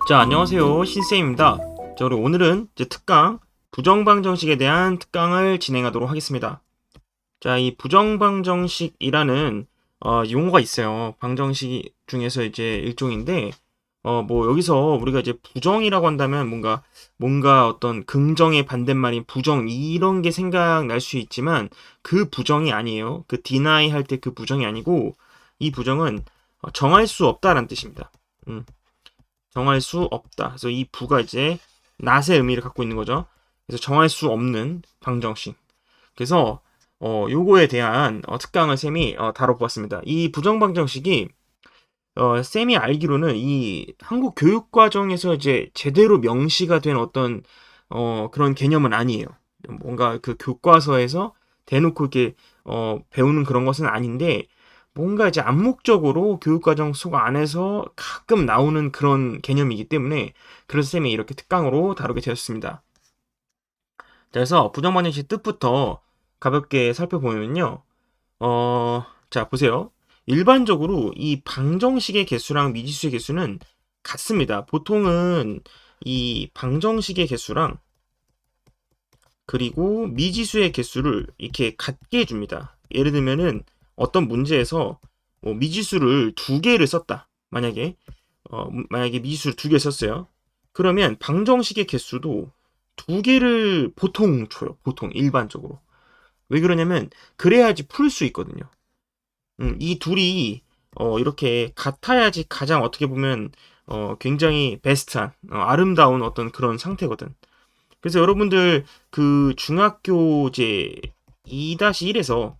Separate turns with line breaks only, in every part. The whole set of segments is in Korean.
자, 안녕하세요. 신쌤입니다. 자, 우리 오늘은 이제 특강, 부정방정식에 대한 특강을 진행하도록 하겠습니다. 자, 이 부정방정식이라는 용어가 있어요. 방정식 중에서 이제 일종인데, 뭐 여기서 우리가 이제 부정이라고 한다면 뭔가 어떤 긍정의 반대말인 부정 이런 게 생각날 수 있지만 그 부정이 아니에요. 그 deny 할 때 그 부정이 아니고 이 부정은 정할 수 없다라는 뜻입니다. 정할 수 없다. 그래서 이 부가 이제 not의 의미를 갖고 있는 거죠. 그래서 정할 수 없는 방정식. 그래서 요거에 대한 특강을 쌤이 다뤄보았습니다. 이 부정방정식이 쌤이 알기로는 이 한국 교육과정에서 이제 제대로 명시가 된 어떤 그런 개념은 아니에요. 뭔가 그 교과서에서 대놓고 이렇게 배우는 그런 것은 아닌데 뭔가 이제 암묵적으로 교육과정 속 안에서 가끔 나오는 그런 개념이기 때문에 그래서 쌤이 이렇게 특강으로 다루게 되었습니다. 그래서 부정방정식 뜻부터 가볍게 살펴보면요. 자, 보세요. 일반적으로 이 방정식의 개수랑 미지수의 개수는 같습니다. 보통은 이 방정식의 개수랑 그리고 미지수의 개수를 이렇게 같게 해줍니다. 예를 들면은 어떤 문제에서 미지수를 2개를 썼다. 만약에 미지수를 2개 썼어요. 그러면 방정식의 개수도 2개를 보통 줘요. 보통 일반적으로. 왜 그러냐면 그래야지 풀 수 있거든요. 이 둘이 이렇게 같아야지 가장 어떻게 보면 굉장히 베스트한 아름다운 어떤 그런 상태거든. 그래서 여러분들 그 중학교 이제 2-1에서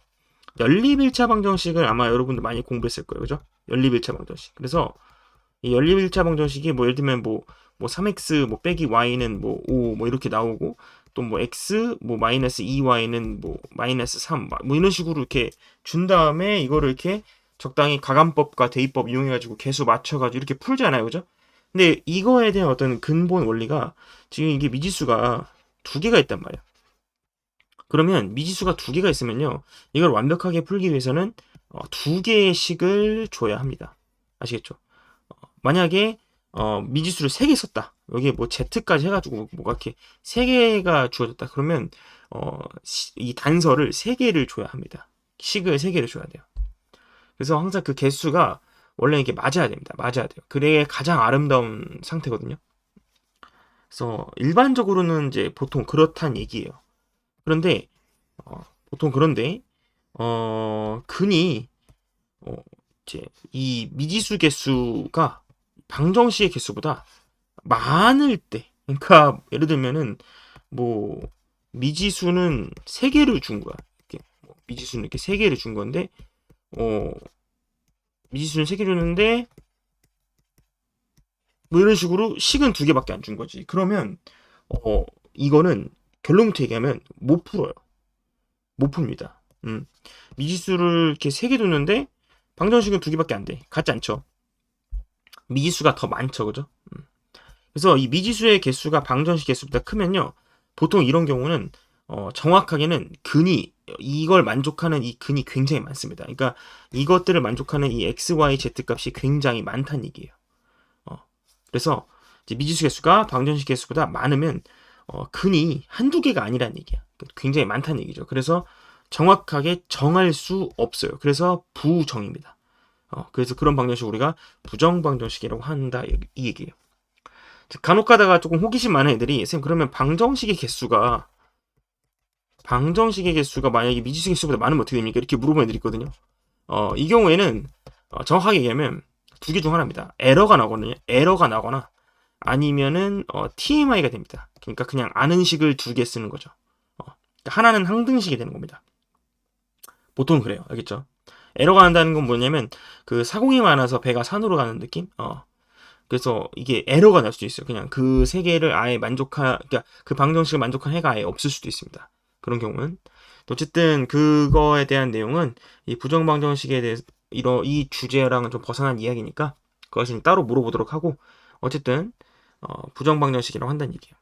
연립일차 방정식을 아마 여러분들 많이 공부했을 거예요. 그죠? 연립일차 방정식. 그래서 이 연립일차 방정식이 뭐 예를 들면 뭐 3x 뭐 빼기 y는 뭐 5 뭐 이렇게 나오고 또 뭐 x 뭐 마이너스 2y는 뭐 마이너스 3 뭐 이런 식으로 이렇게 준 다음에 이거를 이렇게 적당히 가감법과 대입법 이용해가지고 개수 맞춰가지고 이렇게 풀잖아요. 그죠? 근데 이거에 대한 어떤 근본 원리가 지금 이게 미지수가 2개가 있단 말이야. 그러면 미지수가 2개가 있으면요. 이걸 완벽하게 풀기 위해서는 2개의 식을 줘야 합니다. 아시겠죠? 만약에 미지수를 3개 썼다. 여기에 뭐 z까지 해가지고 뭐가 이렇게 3개가 주어졌다. 그러면 이 단서를 3개를 줘야 합니다. 식을 3개를 줘야 돼요. 그래서 항상 그 개수가 원래 이게 맞아야 됩니다. 맞아야 돼요. 그래야 가장 아름다운 상태거든요. 그래서 일반적으로는 이제 보통 그렇다는 얘기예요. 그런데 보통 그런데 근이 이제 이 미지수 개수가 방정식의 개수보다 많을 때, 그러니까 예를 들면은 뭐 미지수는 3개를 준 거야. 이렇게 미지수는 이렇게 3개를 준 건데 미지수는 3개 줬는데 뭐 이런 식으로 식은 2개밖에 안 준 거지. 그러면 이거는 결론부터 얘기하면 못 풀어요. 못 풉니다. 미지수를 이렇게 3개 줬는데 방정식은 2개밖에 안 돼. 같지 않죠? 미지수가 더 많죠, 그죠? 그래서 이 미지수의 개수가 방정식 개수보다 크면요, 보통 이런 경우는 정확하게는 근이 이걸 만족하는 이 근이 굉장히 많습니다. 그러니까 이것들을 만족하는 이 x, y, z 값이 굉장히 많다는 얘기예요. 그래서 이제 미지수 개수가 방정식 개수보다 많으면 근이 한두 개가 아니라는 얘기야. 굉장히 많다는 얘기죠. 그래서 정확하게 정할 수 없어요. 그래서 부정입니다. 그래서 그런 방정식 우리가 부정방정식이라고 한다 이 얘기예요. 간혹 가다가 조금 호기심 많은 애들이 쌤 그러면 방정식의 개수가 만약에 미지수 개수보다 많으면 어떻게 됩니까? 이렇게 물어보는 애들이 있거든요. 이 경우에는 정확하게 얘기하면 2개 중 하나입니다. 에러가 나거나 아니면은 TMI가 됩니다. 그러니까 그냥 아는 식을 2개 쓰는 거죠. 그러니까 하나는 항등식이 되는 겁니다. 보통 그래요. 알겠죠? 에러가 난다는 건 뭐냐면 그 사공이 많아서 배가 산으로 가는 느낌? 그래서 이게 에러가 날 수도 있어요. 그냥 그 세 개를 아예 그러니까 그 방정식을 만족한 해가 아예 없을 수도 있습니다. 그런 경우는. 어쨌든 그거에 대한 내용은 이 부정방정식에 대해서 이 주제랑은 좀 벗어난 이야기니까 그것은 따로 물어보도록 하고 어쨌든 부정방정식이라고 한다는 얘기예요.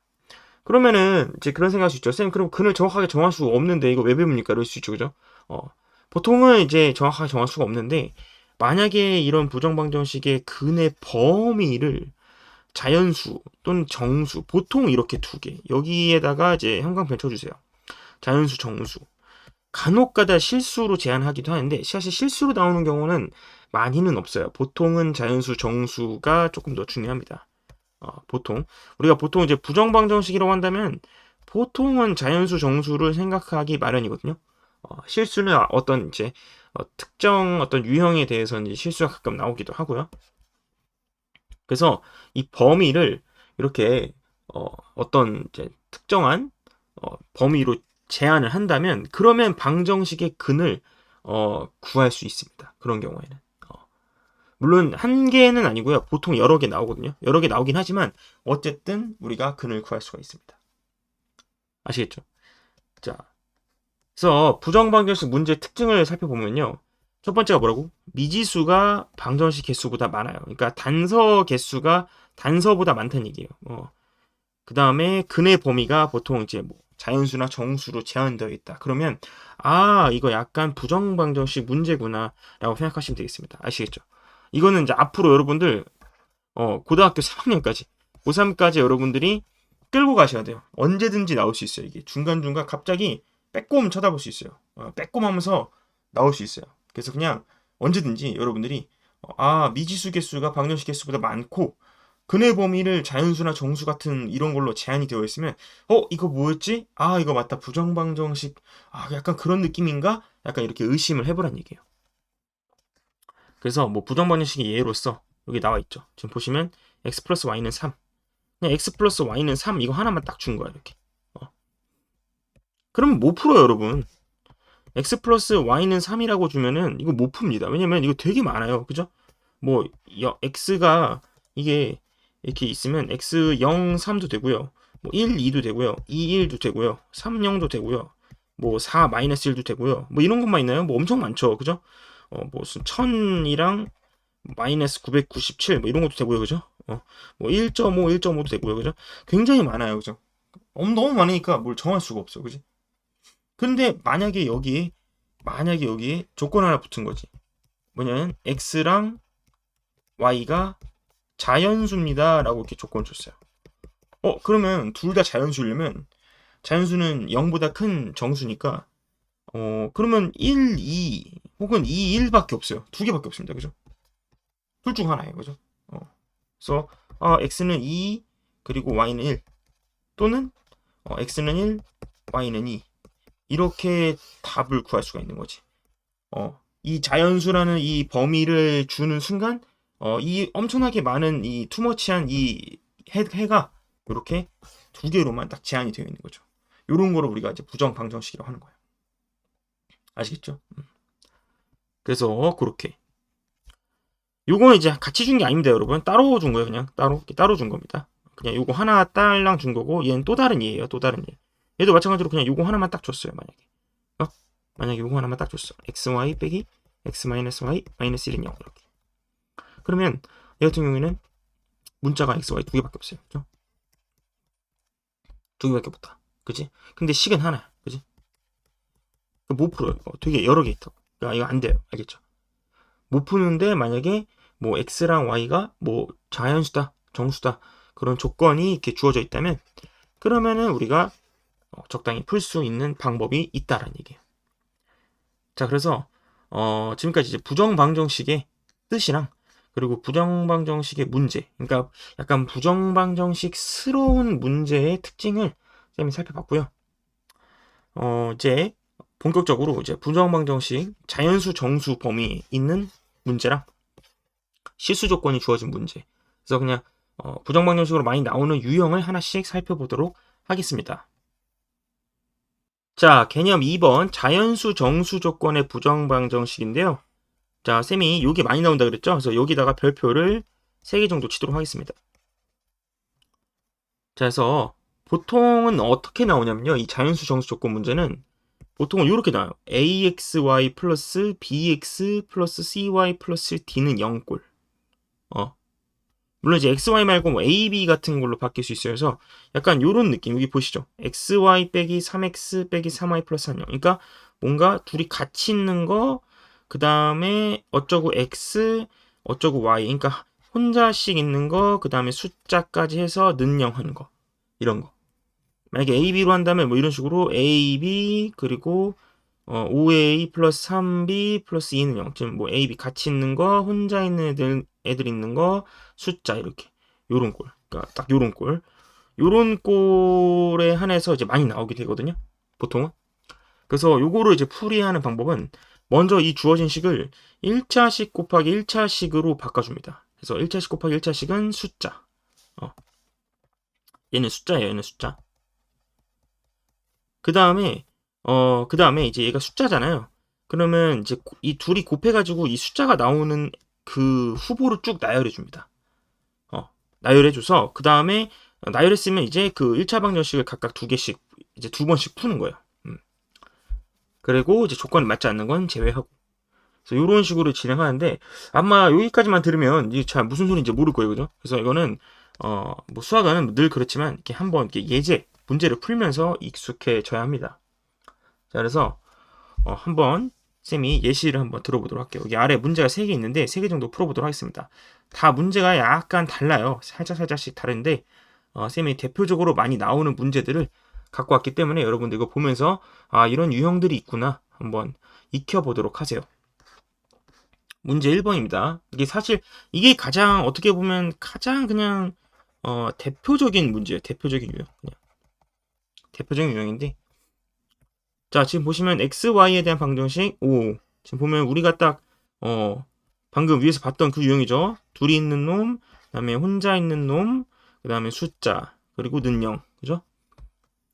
그러면은 이제 그런 생각할 수 있죠. 쌤, 그럼 근을 정확하게 정할 수가 없는데 이거 왜 배웁니까? 이럴 수 있죠, 그죠? 보통은 이제 정확하게 정할 수가 없는데 만약에 이런 부정방정식의 근의 범위를 자연수 또는 정수, 보통 이렇게 두 개, 여기에다가 이제 형광펜 쳐주세요. 자연수, 정수. 간혹가다 실수로 제한하기도 하는데 사실 실수로 나오는 경우는 많이는 없어요. 보통은 자연수, 정수가 조금 더 중요합니다. 보통 우리가 보통 이제 부정방정식이라고 한다면 보통은 자연수, 정수를 생각하기 마련이거든요. 실수는 어떤 이제 특정 어떤 유형에 대해서는 이제 실수가 가끔 나오기도 하고요. 그래서 이 범위를 이렇게 어떤 이제 특정한 범위로 제한을 한다면 그러면 방정식의 근을 구할 수 있습니다. 그런 경우에는 물론 한 개는 아니고요. 보통 여러 개 나오거든요. 여러 개 나오긴 하지만 어쨌든 우리가 근을 구할 수가 있습니다. 아시겠죠? 자, 그래서 부정방정식 문제의 특징을 살펴보면요. 첫 번째가 뭐라고? 미지수가 방정식 개수보다 많아요. 그러니까 단서 개수가 단서보다 많다는 얘기예요. 그 다음에 근의 범위가 보통 이제 뭐 자연수나 정수로 제한되어 있다. 그러면 이거 약간 부정방정식 문제구나라고 생각하시면 되겠습니다. 아시겠죠? 이거는 이제 앞으로 여러분들 고등학교 3학년까지 고3까지 여러분들이 끌고 가셔야 돼요. 언제든지 나올 수 있어요. 이게 중간중간 갑자기 빼꼼 쳐다볼 수 있어요. 빼꼼 하면서 나올 수 있어요. 그래서 그냥 언제든지 여러분들이 미지수 개수가 방정식 개수보다 많고 근의 범위를 자연수나 정수 같은 이런 걸로 제한이 되어 있으면 이거 뭐였지? 이거 맞다. 부정방정식 약간 그런 느낌인가? 약간 이렇게 의심을 해보란 얘기예요. 그래서 뭐 부정방정식의 예로서 여기 나와 있죠. 지금 보시면 x 플러스 y는 3. 그냥 x 플러스 y는 3 이거 하나만 딱 준 거야 이렇게. 그럼 못 풀어요 여러분. x 플러스 y는 3이라고 주면은 이거 못 풉니다. 왜냐면 이거 되게 많아요. 그죠? 뭐 x가 이게 이렇게 있으면 x 0, 3도 되고요. 뭐 1, 2도 되고요. 2, 1도 되고요. 3, 0도 되고요. 뭐 4, 마이너스 1도 되고요. 뭐 이런 것만 있나요? 뭐 엄청 많죠. 그죠? 무슨 1000이랑 마이너스 997 뭐 이런 것도 되고요. 그죠? 뭐 1.5, 1.5도 되고요. 그죠? 굉장히 많아요. 그죠? 너무 많으니까 뭘 정할 수가 없어. 그지? 근데 만약에 여기에 조건 하나 붙은 거지. 뭐냐면 x랑 y가 자연수입니다. 라고 이렇게 조건 줬어요. 그러면 둘 다 자연수려면 자연수는 0보다 큰 정수니까 그러면 1, 2 혹은 2, 1밖에 없어요. 두 개밖에 없습니다. 그죠? 둘 중 하나예요. 그죠? 그래서 x는 2 그리고 y는 1 또는 x는 1 y는 2 이렇게 답을 구할 수가 있는 거지. 이 자연수라는 이 범위를 주는 순간 이 엄청나게 많은 이 투머치한 이 해가 이렇게 두 개로만 딱 제한이 되어 있는 거죠. 이런 거를 우리가 이제 부정방정식이라고 하는 거예요. 아시겠죠? 그래서 그렇게 요거는 이제 같이 준 게 아닙니다, 여러분. 따로 준 거예요, 그냥 따로 준 겁니다. 그냥 요거 하나 딸랑 준 거고 얘는 또 다른 얘예요, 또 다른 얘. 얘도 마찬가지로 그냥 요거 하나만 딱 줬어요, 만약에 요거 하나만 딱 줬어. xy 빼기 x 마이너스 y 마이너스 1은 0 이렇게. 그러면 얘 같은 경우에는 문자가 xy 두 개밖에 없어요, 그죠? 두 개밖에 없다, 그지? 근데 식은 하나야, 그지? 못 풀어요. 되게 여러 개 있다고. 그러니까 이거 안 돼요, 알겠죠? 못 푸는데 만약에 뭐 x랑 y가 뭐 자연수다, 정수다 그런 조건이 이렇게 주어져 있다면 그러면은 우리가 적당히 풀 수 있는 방법이 있다라는 얘기예요. 자, 그래서 지금까지 이제 부정방정식의 뜻이랑 그리고 부정방정식의 문제, 그러니까 약간 부정방정식스러운 문제의 특징을 쌤이 살펴봤고요. 이제 본격적으로 이제 부정방정식 자연수, 정수 범위에 있는 문제랑 실수 조건이 주어진 문제. 그래서 그냥 부정방정식으로 많이 나오는 유형을 하나씩 살펴보도록 하겠습니다. 자, 개념 2번 자연수, 정수 조건의 부정방정식인데요. 자, 쌤이 여기 많이 나온다 그랬죠? 그래서 여기다가 별표를 3개 정도 치도록 하겠습니다. 자, 그래서 보통은 어떻게 나오냐면요. 이 자연수, 정수 조건 문제는 보통은 이렇게 나와요. axy 플러스 bx 플러스 cy 플러스 d는 0꼴. 물론 이제 XY 말고 뭐 AB 같은 걸로 바뀔 수 있어요. 그래서 약간 요런 느낌. 여기 보시죠. XY 빼기 3X 빼기 3Y 플러스 1요. 그러니까 뭔가 둘이 같이 있는 거, 그 다음에 어쩌고 X, 어쩌고 Y. 그러니까 혼자씩 있는 거, 그 다음에 숫자까지 해서 는영하는 거. 이런 거. 만약에 AB로 한다면 뭐 이런 식으로 AB 그리고 5A 플러스 3B 플러스 2는 0. 지금 뭐 AB 같이 있는 거, 혼자 있는 애들 있는 거, 숫자 이렇게. 요런 꼴. 그러니까 딱 요런 꼴. 요런 꼴에 한해서 이제 많이 나오게 되거든요. 보통은. 그래서 요거를 이제 풀이하는 방법은 먼저 이 주어진 식을 1차식 곱하기 1차식으로 바꿔줍니다. 그래서 1차식 곱하기 1차식은 숫자. 얘는 숫자예요. 얘는 숫자. 그 다음에 이제 얘가 숫자잖아요. 그러면 이제 이 둘이 곱해가지고 이 숫자가 나오는 그 후보를 쭉 나열해 줍니다. 나열해 줘서 그 다음에 나열했으면 이제 그 1차 방정식을 각각 두 개씩 이제 두 번씩 푸는 거예요. 그리고 이제 조건이 맞지 않는 건 제외하고. 그래서 이런 식으로 진행하는데 아마 여기까지만 들으면 이게 잘 무슨 소리인지 모를 거예요, 그죠? 그래서 이거는 뭐 수학은 늘 그렇지만 이렇게 한번 이렇게 예제 문제를 풀면서 익숙해져야 합니다. 자, 그래서 한번 쌤이 예시를 한번 들어보도록 할게요. 여기 아래 문제가 3개 있는데 3개 정도 풀어보도록 하겠습니다. 다 문제가 약간 달라요. 살짝씩 다른데 쌤이 대표적으로 많이 나오는 문제들을 갖고 왔기 때문에 여러분들 이거 보면서 이런 유형들이 있구나 한번 익혀보도록 하세요. 문제 1번입니다. 이게 사실 이게 가장 어떻게 보면 가장 그냥 대표적인 문제예요. 대표적인 유형. 그냥 대표적인 유형인데 자, 지금 보시면 XY에 대한 방정식 5. 지금 보면 우리가 딱 방금 위에서 봤던 그 유형이죠. 둘이 있는 놈, 그다음에 혼자 있는 놈, 그다음에 숫자, 그리고 는영. 그죠?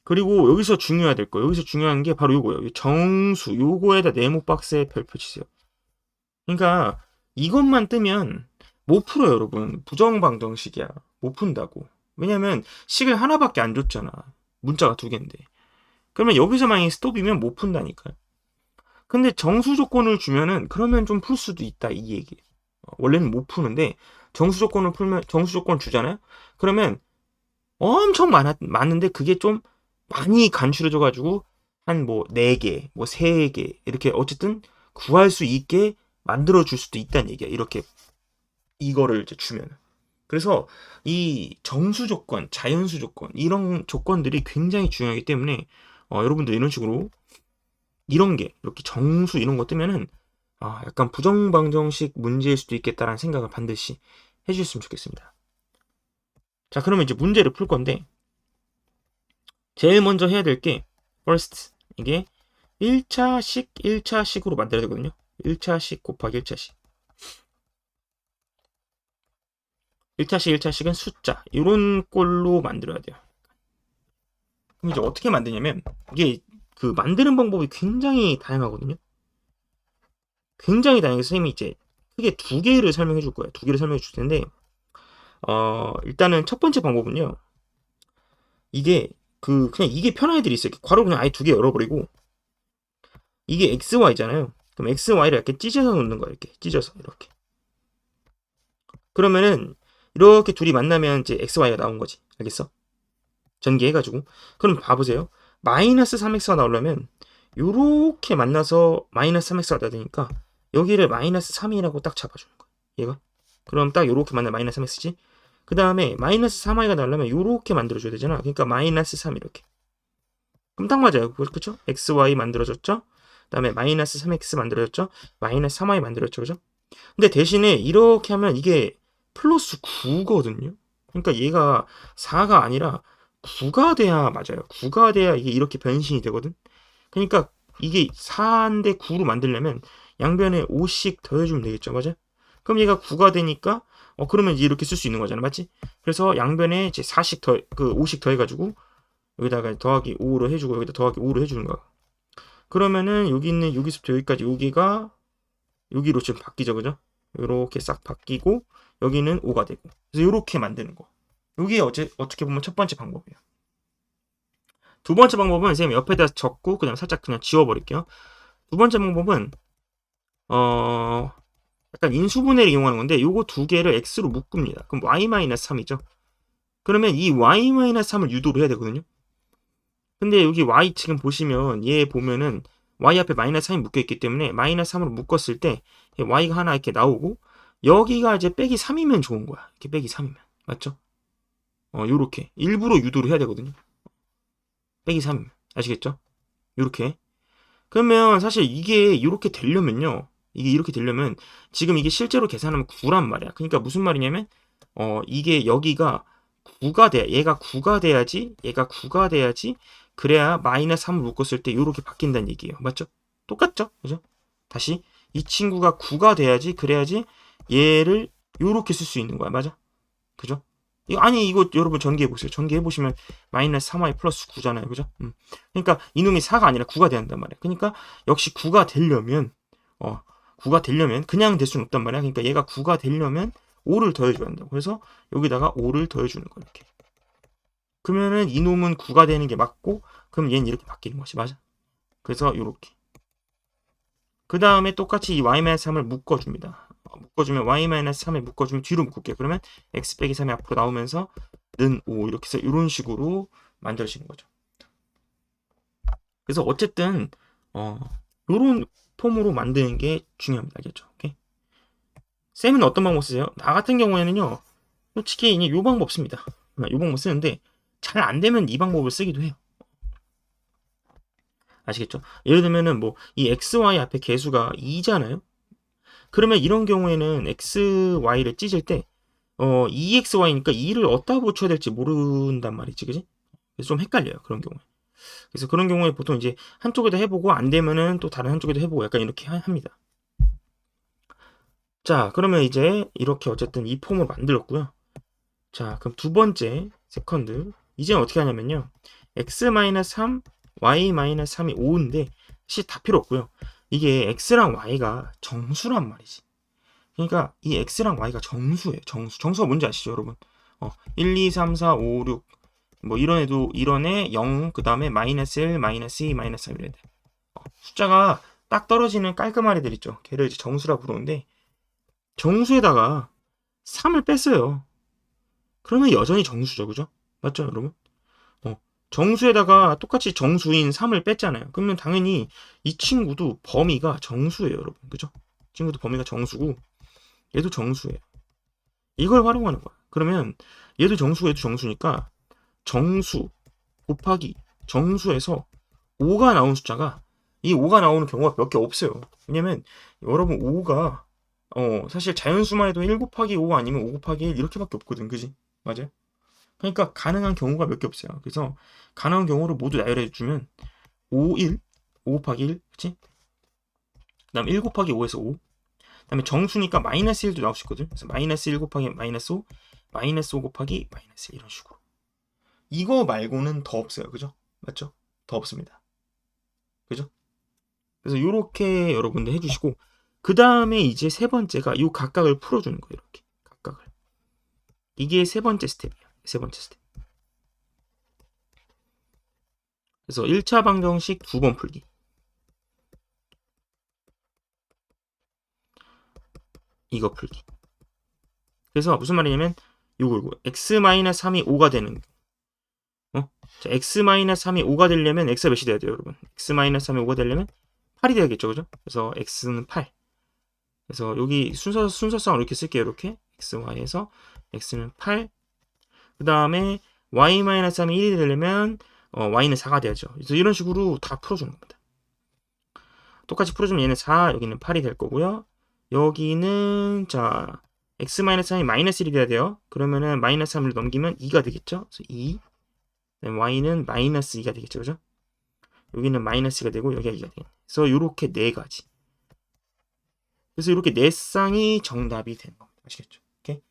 그리고 여기서 중요해야 될 거. 여기서 중요한 게 바로 요거예요. 정수. 요거에다 네모 박스에 별표 치세요. 그러니까 이것만 뜨면 못 풀어요, 여러분. 부정 방정식이야. 못 푼다고. 왜냐면 식을 하나밖에 안 줬잖아. 문자가 2개인데. 그러면 여기서 만약에 스톱이면 못 푼다니까요. 근데 정수 조건을 주면은 그러면 좀 풀 수도 있다 이 얘기. 원래는 못 푸는데 정수 조건을 풀면 정수 조건을 주잖아요. 그러면 엄청 많은데 그게 좀 많이 간추려져 가지고 한 뭐 4개, 뭐 3개 이렇게 어쨌든 구할 수 있게 만들어 줄 수도 있다는 얘기야. 이렇게 이거를 이제 주면. 그래서 이 정수 조건, 자연수 조건 이런 조건들이 굉장히 중요하기 때문에 여러분들 이런 식으로 이런 게 이렇게 정수 이런 거 뜨면은 약간 부정방정식 문제일 수도 있겠다라는 생각을 반드시 해주셨으면 좋겠습니다. 자, 그러면 이제 문제를 풀 건데 제일 먼저 해야 될 게 first 이게 1차식으로 만들어야 되거든요. 1차식 곱하기 1차식. 1차식은 숫자 이런 꼴로 만들어야 돼요. 그럼 이제 어떻게 만드냐면 이게 그 만드는 방법이 굉장히 다양하거든요. 굉장히 다양해서 선생님이 이제 크게 2개를 설명해 줄 거예요. 2개를 설명해 줄 텐데 일단은 첫 번째 방법은요. 이게 그냥 이게 편한 애들이 있어요. 괄호 그냥 아예 2개 열어버리고 이게 XY잖아요. 그럼 XY를 이렇게 찢어서 놓는 거예요. 이렇게 찢어서 이렇게. 그러면은 이렇게 둘이 만나면 이제 XY가 나온 거지. 알겠어? 전개해가지고. 그럼 봐보세요. 마이너스 3x가 나오려면 요렇게 만나서 마이너스 3x가 나야 되니까 여기를 마이너스 3이라고 딱 잡아주는 거야. 얘가. 그럼 딱 요렇게 만나 마이너스 3x지. 그 다음에 마이너스 3y가 나오려면 요렇게 만들어줘야 되잖아. 그러니까 마이너스 3 이렇게. 그럼 딱 맞아요. 그쵸? xy 만들어졌죠? 그 다음에 마이너스 3x 만들어졌죠? 마이너스 3y 만들어졌죠? 그죠? 근데 대신에 이렇게 하면 이게 플러스 9거든요. 그러니까 얘가 4가 아니라 9가 돼야 맞아요. 9가 돼야 이게 이렇게 변신이 되거든. 그러니까 이게 4인데 9로 만들려면 양변에 5씩 더해주면 되겠죠. 맞아? 그럼 얘가 9가 되니까 그러면 이렇게 쓸 수 있는 거잖아. 맞지? 그래서 양변에 이제 4씩 그 5씩 더해가지고 여기다가 더하기 5로 해주고 여기다 더하기 5로 해주는 거야. 그러면은 여기 있는 여기서부터 여기까지 여기가 여기로 지금 바뀌죠. 그죠? 이렇게 싹 바뀌고 여기는 5가 되고 그래서 이렇게 만드는 거. 이게 어떻게 보면 첫 번째 방법이에요. 두 번째 방법은 선생님 옆에다 적고 그냥 살짝 그냥 지워버릴게요. 두 번째 방법은 약간 인수분해를 이용하는 건데 요거 두 개를 x로 묶습니다. 그럼 y-3이죠. 그러면 이 y-3을 유도를 해야 되거든요. 근데 여기 y 지금 보시면 얘 보면은 y 앞에 마이너스 3이 묶여 있기 때문에 마이너스 3으로 묶었을 때 y가 하나 이렇게 나오고 여기가 이제 빼기 3이면 좋은 거야. 이렇게 빼기 3이면. 맞죠? 요렇게 일부러 유도를 해야 되거든요. 빼기 3이면. 아시겠죠? 요렇게. 그러면 사실 이게 이렇게 되려면요. 이게 이렇게 되려면 지금 이게 실제로 계산하면 9란 말이야. 그러니까 무슨 말이냐면 이게 여기가 9가 돼. 얘가 9가 돼야지. 얘가 9가 돼야지. 그래야 마이너스 3을 묶었을 때 이렇게 바뀐다는 얘기예요. 맞죠? 똑같죠? 그죠? 다시 이 친구가 9가 돼야지. 그래야지 얘를 이렇게 쓸 수 있는 거야. 맞아? 그죠? 아니 이거 여러분 전개해 보세요. 전개해 보시면 마이너스 3y 플러스 9잖아요. 그죠? 그러니까 이놈이 4가 아니라 9가 돼야 한단 말이야. 그러니까 역시 9가 되려면 9가 되려면 그냥 될 수는 없단 말이야. 그러니까 얘가 9가 되려면 5를 더해줘야 한다고. 그래서 여기다가 5를 더해주는 거야. 이렇게. 그러면은 이놈은 9가 되는 게 맞고 그럼 얘는 이렇게 바뀌는 것이 맞아. 그래서 이렇게. 그 다음에 똑같이 이 y-3을 묶어줍니다. 묶어주면 y-3에 묶어주면 뒤로 묶을게요. 그러면 x 빼기 3이 앞으로 나오면서 는 5 이렇게 해서 이런 식으로 만들어지는 거죠. 그래서 어쨌든 이런 폼으로 만드는 게 중요합니다. 알겠죠? 오케이? 쌤은 어떤 방법 쓰세요? 나 같은 경우에는요. 솔직히 이 방법 씁니다. 이 방법 쓰는데 잘 안 되면 이 방법을 쓰기도 해요. 아시겠죠? 예를 들면은 뭐 이 xy 앞에 개수가 2잖아요. 그러면 이런 경우에는 xy를 찢을 때 2xy니까 2를 어디다 붙여야 될지 모른단 말이지, 그지? 그래서 좀 헷갈려요, 그런 경우에. 그래서 그런 경우에 보통 이제 한쪽에다 해보고 안 되면은 또 다른 한쪽에도 해보고 약간 이렇게 합니다. 자, 그러면 이제 이렇게 어쨌든 이 폼을 만들었고요. 자, 그럼 두 번째 세컨드 이제는 어떻게 하냐면요. x-3, y-3이 5인데 사실 다 필요 없고요. 이게 x랑 y가 정수란 말이지. 그러니까 이 x랑 y가 정수예요. 정수가 뭔지 아시죠, 여러분? 1, 2, 3, 4, 5, 6. 뭐 이런 애도 이런 애 0, 그다음에 마이너스 1, 마이너스 2, 마이너스 3 이래 돼. 숫자가 딱 떨어지는 깔끔한 애들 있죠. 걔를 이제 정수라 부르는데 정수에다가 3을 뺐어요. 그러면 여전히 정수죠. 그죠? 맞죠, 여러분? 정수에다가 똑같이 정수인 3을 뺐잖아요. 그러면 당연히 이 친구도 범위가 정수예요, 여러분. 그죠? 친구도 범위가 정수고 얘도 정수예요. 이걸 활용하는 거야. 그러면 얘도 정수고 얘도 정수니까 정수 곱하기 정수에서 5가 나온 숫자가 이 5가 나오는 경우가 몇 개 없어요. 왜냐면 여러분 5가 사실 자연수만 해도 1 곱하기 5 아니면 5 곱하기 1 이렇게밖에 없거든. 그지? 맞아요? 그러니까 가능한 경우가 몇 개 없어요. 그래서 가능한 경우를 모두 나열해 주면 5, 1, 5 곱하기 1, 그치? 그 다음 1 곱하기 5에서 5. 그 다음에 정수니까 마이너스 1도 나올 수 있거든. 그래서 마이너스 1 곱하기 마이너스 5, 마이너스 5 곱하기 마이너스 1 이런 식으로. 이거 말고는 더 없어요. 그죠? 맞죠? 더 없습니다. 그죠? 그래서 이렇게 여러분들 해주시고 그 다음에 이제 세 번째가 이 각각을 풀어주는 거예요. 이렇게 각각을. 이게 세 번째 스텝이에요. 세 번째 스텝. 그래서 1차 방정식 2번 풀기. 이거 풀기. 그래서 무슨 말이냐면 요거 x-3이 5가 되는 자, x-3이 5가 되려면 x가 몇이 돼야 돼요, 여러분? x-3이 5가 되려면 8이 돼야겠죠, 그죠? 그래서 x는 8. 그래서 여기 순서상으로 이렇게 쓸게요, 이렇게. x, y에서 x는 8. 그 다음에 y-3이 1이 되려면 y는 4가 돼야죠. 그래서 이런 식으로 다 풀어주는 겁니다. 똑같이 풀어주면 얘는 4, 여기는 8이 될 거고요. 여기는 자 x-3이 마이너스 1이 돼야 돼요. 그러면은 마이너스 3을 넘기면 2가 되겠죠. 그래서 2. y는 마이너스 2가 되겠죠. 그죠? 여기는 마이너스가 되고 여기가 2가 되겠네. 그래서 이렇게 네 가지. 그래서 이렇게 네 쌍이 정답이 되는 겁니다. 아시겠죠? 오케이?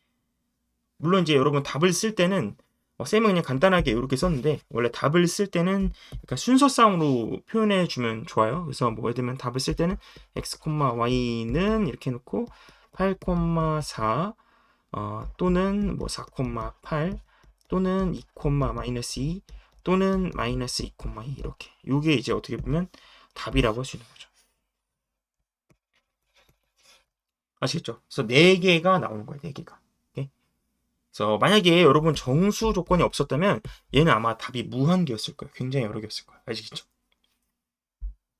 물론 이제 여러분 답을 쓸 때는 쌤은 그냥 간단하게 이렇게 썼는데 원래 답을 쓸 때는 약간 순서상으로 표현해 주면 좋아요. 그래서 뭐 예를 들면 답을 쓸 때는 x, y는 이렇게 해놓고 8, 4 또는 뭐 4, 8 또는 2, 마이너스 2 또는 마이너스 2, 2 이렇게. 요게 이제 어떻게 보면 답이라고 할 수 있는 거죠. 아시겠죠? 그래서 4개가 나오는 거예요. 4개가. 그래서 만약에 여러분 정수 조건이 없었다면 얘는 아마 답이 무한개였을 거예요. 굉장히 여러 개였을 거예요. 아시겠죠?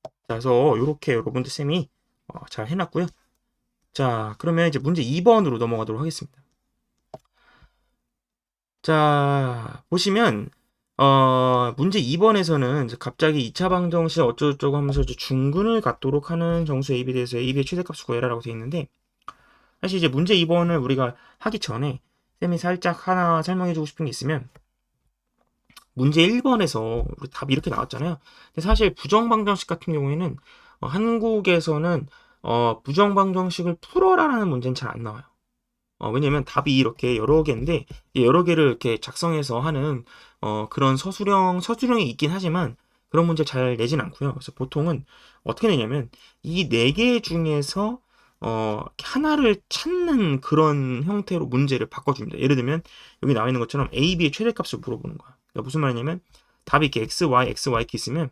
자, 그래서 이렇게 여러분들 쌤이 잘 해놨고요. 자, 그러면 이제 문제 2번으로 넘어가도록 하겠습니다. 자, 보시면 문제 2번에서는 갑자기 2차 방정식 어쩌고저쩌고 하면서 이제 중근을 갖도록 하는 정수 AB에 대해서 AB의 최대값을 구해라라고 되어 있는데, 사실 이제 문제 2번을 우리가 하기 전에 쌤이 살짝 하나 설명해주고 싶은 게 있으면, 문제 1번에서 우리 답이 이렇게 나왔잖아요. 근데 사실 부정방정식 같은 경우에는 한국에서는 부정방정식을 풀어라라는 문제는 잘 안 나와요. 왜냐면 답이 이렇게 여러 개인데 여러 개를 이렇게 작성해서 하는 그런 서술형이 있긴 하지만 그런 문제 잘 내진 않고요. 그래서 보통은 어떻게 내냐면 이 네 개 중에서 하나를 찾는 그런 형태로 문제를 바꿔줍니다. 예를 들면 여기 나와 있는 것처럼 A, B의 최대값을 물어보는 거야. 그러니까 무슨 말이냐면 답이 이렇게 x, y 이렇게 있으면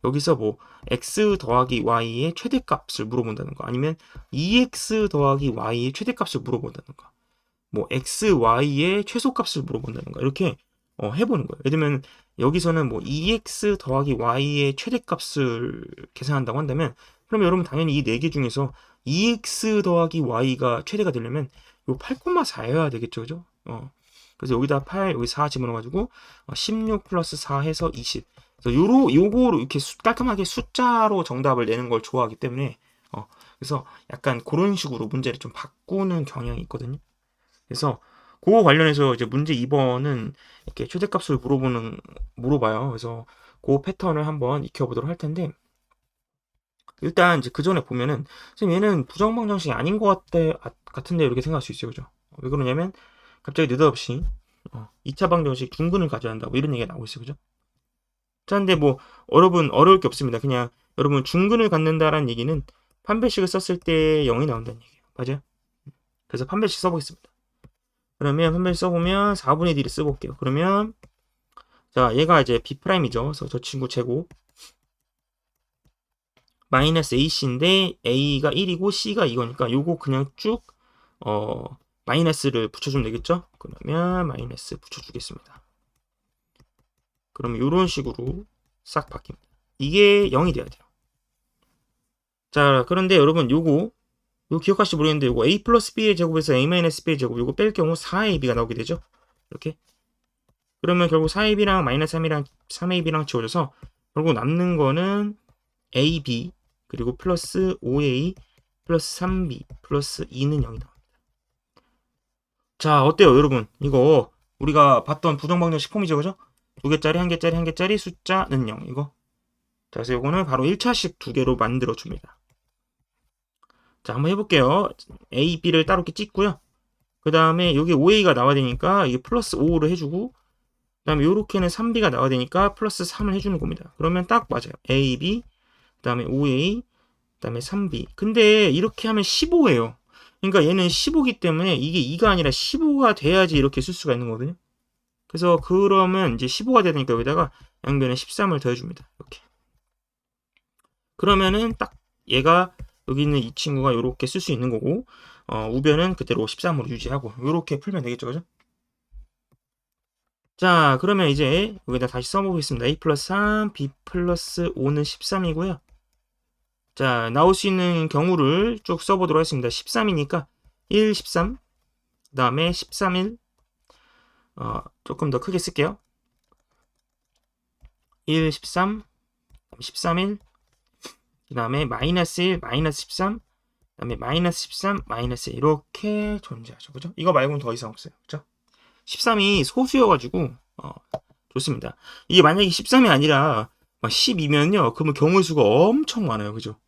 여기서 뭐 x 더하기 y의 최대값을 물어본다는 거, 아니면 2x 더하기 y의 최대값을 물어본다는 거, 뭐 x, y의 최소값을 물어본다는 거, 이렇게 해보는 거예요. 예를 들면 여기서는 뭐 2x 더하기 y의 최대값을 계산한다고 한다면, 그러면 여러분 당연히 이 네 개 중에서 2x 더하기 y가 최대가 되려면 요 8,4여야 되겠죠, 그죠? 그래서 여기다 8, 여기 4 집어넣어가지고 16 플러스 4 해서 20. 그래서 요거로 이렇게 깔끔하게 숫자로 정답을 내는 걸 좋아하기 때문에 그래서 약간 그런 식으로 문제를 좀 바꾸는 경향이 있거든요. 그래서 그거 관련해서 이제 문제 2번은 이렇게 최대값을 물어봐요. 그래서 그 패턴을 한번 익혀보도록 할 텐데, 일단 이제 그 전에 보면은 선생님 얘는 부정방정식이 아닌 것 같은데 이렇게 생각할 수 있어요, 그죠? 왜 그러냐면 갑자기 느닷없이 2차 방정식 중근을 가져야 한다 뭐 이런 얘기가 나오고 있어요, 그죠? 자, 근데 뭐 여러분 어려울 게 없습니다. 그냥 여러분 중근을 갖는다라는 얘기는 판별식을 썼을 때 0이 나온다는 얘기예요. 맞아요? 그래서 판별식 써보겠습니다. 그러면 판별식 써보면 4분의 1을 써볼게요. 그러면 자, 얘가 이제 B'이죠. 그래서 저 친구 제곱 마이너스 AC인데 A가 1이고 C가 이거니까 요거 그냥 쭉 마이너스를 붙여주면 되겠죠? 그러면 마이너스 붙여주겠습니다. 그러면 이런 식으로 싹 바뀝니다. 이게 0이 돼야 돼요. 자, 그런데 여러분 요거 기억하실지 모르겠는데 요거 A 플러스 B의 제곱에서 A 마이너스 B의 제곱 요거 뺄 경우 4AB가 나오게 되죠? 이렇게. 그러면 결국 4AB랑 마이너스 3AB랑 지워져서 결국 남는 거는 AB 그리고 플러스 5A 플러스 3B 플러스 2는 0이 나옵니다. 자, 어때요 여러분? 이거 우리가 봤던 부정방정식 폼이죠, 그죠? 2개짜리, 1개짜리, 1개짜리 숫자는 0 이거. 자, 그래서 이거는 바로 1차식 2개로 만들어 줍니다. 자, 한번 해볼게요. A, B를 따로 이렇게 찍고요. 그 다음에 여기 5A가 나와야 되니까 이게 플러스 5를 해주고, 그 다음에 요렇게는 3B가 나와야 되니까 플러스 3을 해주는 겁니다. 그러면 딱 맞아요. A, B, 그 다음에 5A, 그 다음에 3B. 근데 이렇게 하면 15예요. 그러니까 얘는 15기 때문에 이게 2가 아니라 15가 돼야지 이렇게 쓸 수가 있는 거거든요. 그래서 그러면 이제 15가 돼야 되니까 여기다가 양변에 13을 더해줍니다. 이렇게. 그러면은 딱 얘가 여기 있는 이 친구가 이렇게 쓸 수 있는 거고, 우변은 그대로 13으로 유지하고 이렇게 풀면 되겠죠, 그죠? 자, 그러면 이제 여기다 다시 써보겠습니다. A 플러스 3, B 플러스 5는 13이고요. 자, 나올 수 있는 경우를 쭉 써보도록 하겠습니다. 13이니까 1, 13, 그 다음에 13, 1, 조금 더 크게 쓸게요. 1, 13, 13, 1, 그 다음에 마이너스 1, 마이너스 13, 그 다음에 마이너스 13, 마이너스 1 이렇게 존재하죠. 그죠? 이거 말고는 더 이상 없어요. 그죠? 13이 소수여가지고 좋습니다. 이게 만약에 13이 아니라 12면요. 그러면 경우의 수가 엄청 많아요. 그죠?